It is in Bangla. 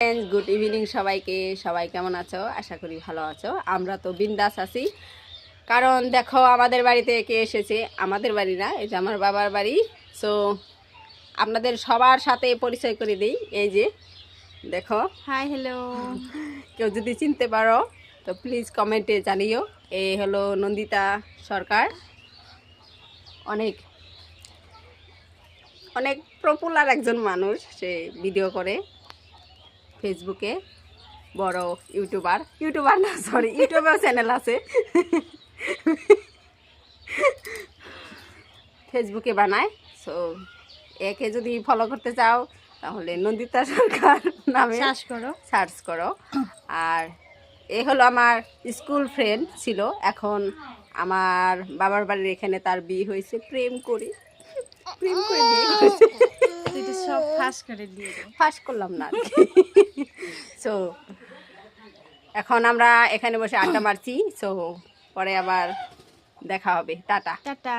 গুড ইভিনিং সবাইকে। সবাই কেমন আছো? আশা করি ভালো আছো। আমরা তো বিন্দাস আছি, কারণ দেখো আমাদের বাড়িতে কে এসেছে। আমাদের বাড়ি না, এটা আমার বাবার বাড়ি। সো আপনাদের সবার সাথে পরিচয় করে দিই। এই যে দেখো, হাই হ্যালো। কেউ যদি চিনতে পারো তো প্লিজ কমেন্টে জানিও। এই হলো নন্দিতা সরকার। অনেক অনেক পপুলার একজন মানুষ, সে ভিডিও করে ফেসবুকে, বড় ইউটিউবার না, সরি, ইউটিউবেও চ্যানেল আছে, ফেসবুকে বানায়। সো একে যদি ফলো করতে চাও তাহলে নন্দিতা সরকার নামে সার্চ করো। আর এ হলো আমার স্কুল ফ্রেন্ড ছিল, এখন আমার বাবার বাড়ির এখানে তার বিয়ে হয়েছে। প্রেম করে বিয়ে হয়েছে। সব ফাঁস করে দিয়ে ফাঁস করলাম না। সো এখন আমরা এখানে বসে আড্ডা মারছি। সো পরে আবার দেখা হবে। টাটা। টাটা।